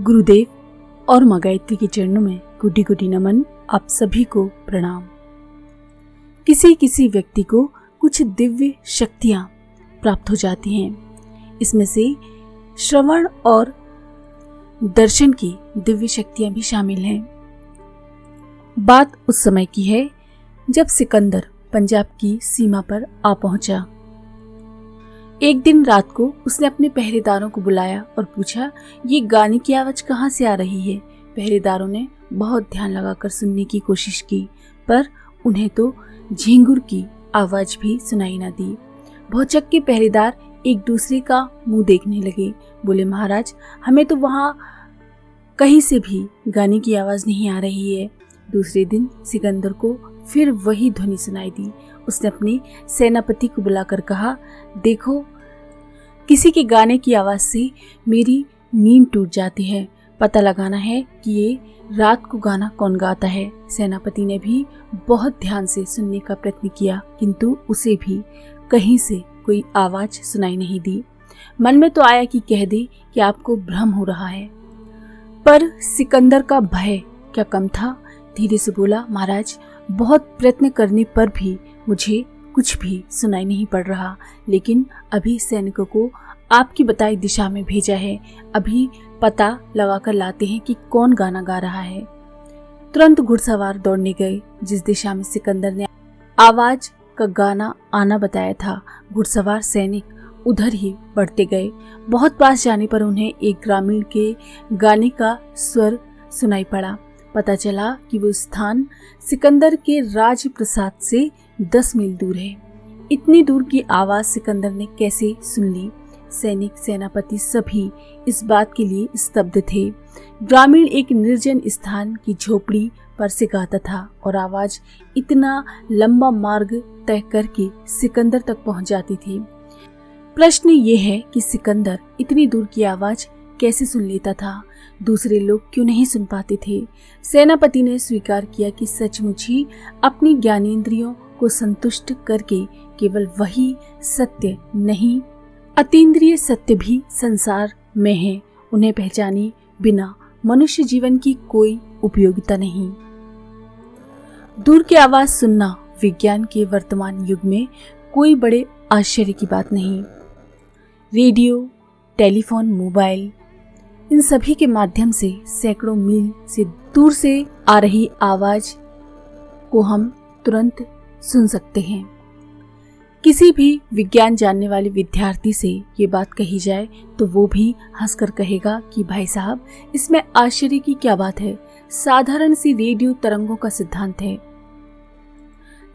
गुरुदेव और मां गायत्री के चरणों में कोटि कोटि नमन। आप सभी को प्रणाम। किसी किसी व्यक्ति को कुछ दिव्य शक्तियां प्राप्त हो जाती हैं। इसमें से श्रवण और दर्शन की दिव्य शक्तियां भी शामिल हैं। बात उस समय की है जब सिकंदर पंजाब की सीमा पर आ पहुंचा। एक दिन रात को उसने अपने पहरेदारों को बुलाया और पूछा, ये गाने की आवाज कहाँ से आ रही है। पहरेदारों ने बहुत ध्यान लगाकर सुनने की कोशिश की, पर उन्हें तो झिंगुर की आवाज भी सुनाई न दी। भौचक्के के पहरेदार एक दूसरे का मुंह देखने लगे। बोले, महाराज, हमें तो वहाँ कहीं से भी गाने की आवाज नहीं आ रही है। दूसरे दिन सिकंदर को फिर वही ध्वनि सुनाई दी। उसने अपने सेनापति को बुलाकर कहा, देखो, किसी के गाने की आवाज से मेरी नींद टूट जाती है। पता लगाना है कि ये रात को गाना कौन गाता है। सेनापति ने भी बहुत ध्यान से सुनने का प्रयत्न किया, किंतु उसे भी कहीं से कोई आवाज सुनाई नहीं दी। मन में तो आया कि कह दे कि आपको भ्रम हो रहा है, पर सिकंदर का भय क्या कम था। धीरे से बोला, महाराज, बहुत प्रयत्न करने पर भी मुझे कुछ भी सुनाई नहीं पड़ रहा, लेकिन अभी सैनिकों को आपकी बताई दिशा में भेजा है। अभी पता लगाकर लाते हैं कि कौन गाना गा रहा है। तुरंत घुड़सवार दौड़ने गए जिस दिशा में सिकंदर ने आवाज का गाना आना बताया था। घुड़सवार सैनिक उधर ही बढ़ते गए। बहुत पास जाने पर उन्हें एक ग्रामीण के गाने का स्वर सुनाई पड़ा। पता चला कि वो स्थान सिकंदर के राजप्रसाद से 10 मील दूर है। इतनी दूर की आवाज सिकंदर ने कैसे सुन ली? सैनिक, सेनापति सभी इस बात के लिए स्तब्ध थे। ग्रामीण एक निर्जन स्थान की झोपड़ी पर से गाता था और आवाज इतना लंबा मार्ग तय करके सिकंदर तक पहुंच जाती थी। प्रश्न ये है कि सिकंदर इतनी दूर की आवाज कैसे सुन लेता था? दूसरे लोग क्यों नहीं सुन पाते थे? सेनापति ने स्वीकार किया कि सचमुच ही अपनी ज्ञानेंद्रियों को संतुष्ट करके केवल वही सत्य नहीं, अतीन्द्रिय सत्य भी संसार में है। उन्हें पहचाने बिना मनुष्य जीवन की कोई उपयोगिता नहीं। दूर की आवाज सुनना विज्ञान के वर्तमान युग में कोई बड़े आश्चर्य की बात नहीं। रेडियो, टेलीफोन, मोबाइल, इन सभी के माध्यम से सैकड़ों मील से दूर से आ रही आवाज को हम तुरंत सुन सकते हैं। किसी भी विज्ञान जानने वाले विद्यार्थी से ये बात कही जाए तो वो भी हंसकर कहेगा कि भाई साहब, इसमें आश्चर्य की क्या बात है। साधारण सी रेडियो तरंगों का सिद्धांत है।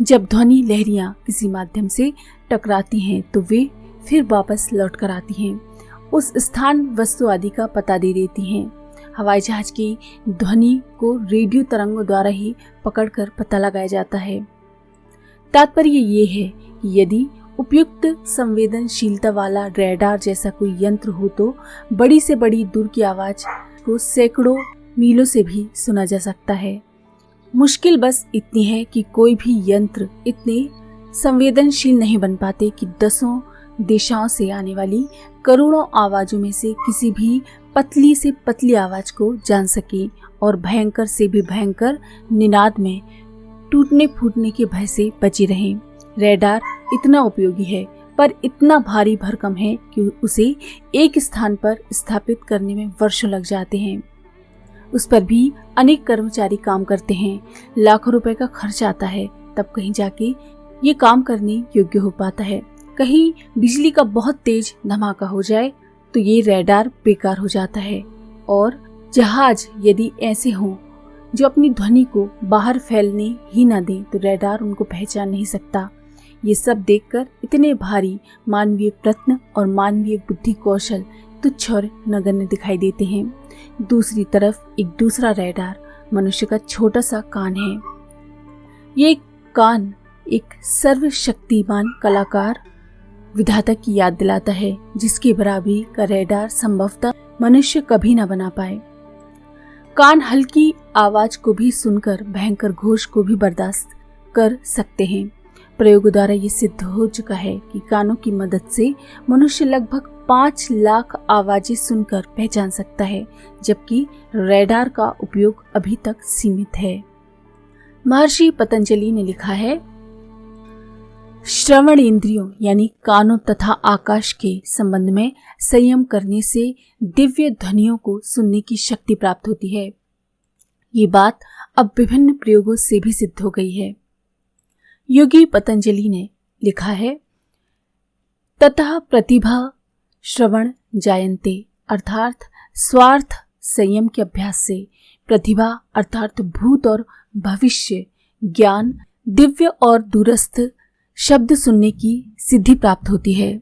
जब ध्वनि लहरियां किसी माध्यम से टकराती हैं तो वे फिर वापस लौट कर आती हैं, उस स्थान, वस्तु आदि का पता दे देती हैं। हवाई जहाज की ध्वनि को रेडियो तरंगों द्वारा ही पकड़कर पता लगाया जाता है। तात्पर्य ये है कि यदि उपयुक्त संवेदनशीलता वाला रडार जैसा कोई यंत्र हो तो बड़ी से बड़ी दूर की आवाज को सैकड़ों मीलों से भी सुना जा सकता है। मुश्किल बस इतनी है कि कोई भी यंत्र इतने संवेदनशील नहीं बन पाते कि 10 दिशाओं से आने वाली करोड़ों आवाजों में से किसी भी पतली से पतली आवाज को जान सके और भयंकर से भी भयंकर निनाद में टूटने फूटने के भय से बचे रहें। रडार इतना उपयोगी है, पर इतना भारी भरकम है कि उसे एक स्थान पर स्थापित करने में वर्षों लग जाते हैं। उस पर भी अनेक कर्मचारी काम करते हैं। लाखों रुपए का खर्च आता है, तब कहीं जाके ये काम करने योग्य हो पाता है। कहीं बिजली का बहुत तेज धमाका हो जाए तो ये रडार बेकार हो जाता है। और जहाज यदि ऐसे हों जो अपनी ध्वनि को बाहर फैलने ही ना दें तो रडार उनको पहचान नहीं सकता। ये सब देखकर इतने भारी मानवीय प्रयत्न और मानवीय बुद्धि कौशल तुच्छ और नगण्य दिखाई देते हैं। दूसरी तरफ एक दूसरा रडार मनुष्य का छोटा सा कान है। ये कान एक सर्वशक्तिमान कलाकार विधाता की याद दिलाता है, जिसकी बराबरी का रडार संभवतः मनुष्य कभी न बना पाए। कान हल्की आवाज को भी सुनकर भयंकर घोष को भी बर्दाश्त कर सकते हैं। प्रयोग द्वारा ये सिद्ध हो चुका है कि कानों की मदद से मनुष्य लगभग 5 लाख आवाजें सुनकर पहचान सकता है, जबकि रेडार का उपयोग अभी तक सीमित है। महर्षि पतंजलि ने लिखा है, श्रवण इंद्रियों यानी कानों तथा आकाश के संबंध में संयम करने से दिव्य ध्वनियों को सुनने की शक्ति प्राप्त होती है। ये बात अब विभिन्न प्रयोगों से भी सिद्ध हो गई है। योगी पतंजलि ने लिखा है, ततः प्रतिभा श्रवण जायन्ते, अर्थात स्वार्थ संयम के अभ्यास से प्रतिभा अर्थात भूत और भविष्य ज्ञान, दिव्य और दूरस्थ शब्द सुनने की सिद्धि प्राप्त होती है।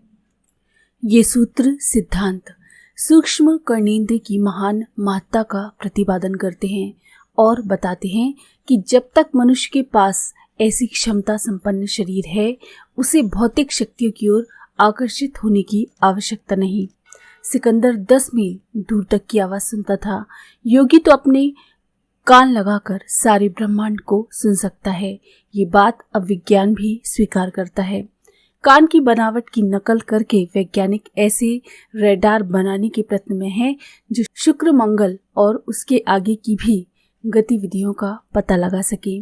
ये सूत्र सिद्धांत सूक्ष्म कर्णेंद्र की महान महत्ता का प्रतिपादन करते हैं और बताते हैं कि जब तक मनुष्य के पास ऐसी क्षमता संपन्न शरीर है, उसे भौतिक शक्तियों की ओर आकर्षित होने की आवश्यकता नहीं। सिकंदर 10 मील दूर तक की आवाज सुनता था। योगी तो अपने कान लगाकर सारे ब्रह्मांड को सुन सकता है। ये बात अब विज्ञान भी स्वीकार करता है। कान की बनावट की नकल करके वैज्ञानिक ऐसे रेडार बनाने के प्रयत्न में हैं जो शुक्र, मंगल और उसके आगे की भी गतिविधियों का पता लगा सके।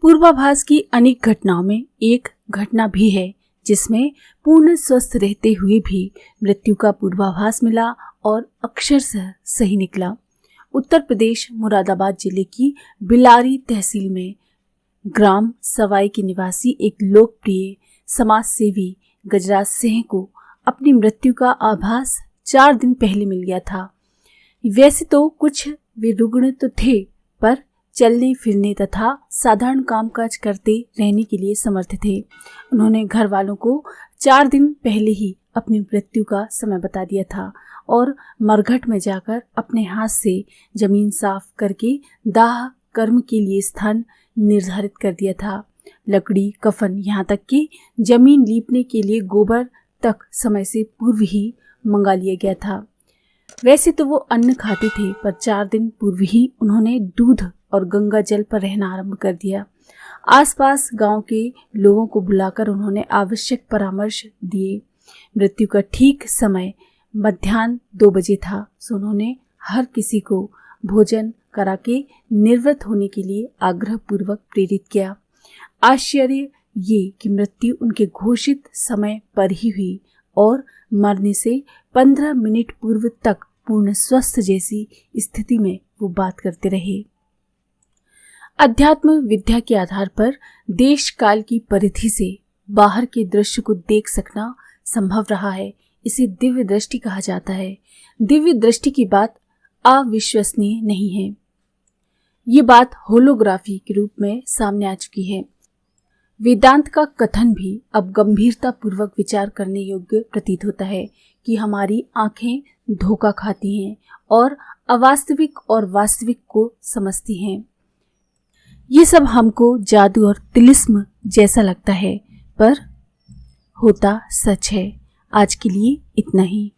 पूर्वाभास की अनेक घटनाओं में एक घटना भी है जिसमें पूर्ण स्वस्थ रहते हुए भी मृत्यु का पूर्वाभास मिला और अक्षरशः सही निकला। उत्तर प्रदेश मुरादाबाद जिले की बिलारी तहसील में ग्राम सवाई के निवासी एक लोकप्रिय समाज सेवी गजराज सिंह को अपनी मृत्यु का आभास 4 दिन पहले मिल गया था। वैसे तो कुछ वे रुग्ण तो थे, पर चलने फिरने तथा साधारण कामकाज करते रहने के लिए समर्थ थे। उन्होंने घर वालों को 4 दिन पहले ही अपनी मृत्यु का समय बता दिया था और मरघट में जाकर अपने हाथ से जमीन साफ करके दाह कर्म के लिए स्थान निर्धारित कर दिया था। लकड़ी, कफन, यहाँ तक कि जमीन लीपने के लिए गोबर तक समय से पूर्व ही मंगा लिया गया था। वैसे तो वो अन्न खाते थे, पर 4 दिन पूर्व ही उन्होंने दूध और गंगा जल पर रहना आरंभ कर दिया। आसपास गांव के लोगों को बुलाकर उन्होंने आवश्यक परामर्श दिए। मृत्यु का ठीक समय मध्याह्न 2 बजे था, सो उन्होंने हर किसी को भोजन करा के निर्वृत होने के लिए आग्रह पूर्वक प्रेरित किया। आश्चर्य ये कि मृत्यु उनके घोषित समय पर ही हुई और मरने से 15 मिनट पूर्व तक पूर्ण स्वस्थ जैसी स्थिति में वो बात करते रहे। अध्यात्म विद्या के आधार पर देश काल की परिधि से बाहर के दृश्य को देख सकना संभव रहा है। इसे दिव्य दृष्टि कहा जाता है। दिव्य दृष्टि की बात अविश्वसनीय नहीं है। ये बात होलोग्राफी के रूप में सामने आ चुकी है। वेदांत का कथन भी अब गंभीरता पूर्वक विचार करने योग्य प्रतीत होता है कि हमारी आंखें धोखा खाती हैं और अवास्तविक और वास्तविक को समझती हैं। ये सब हमको जादू और तिलिस्म जैसा लगता है, पर होता सच है। आज के लिए इतना ही।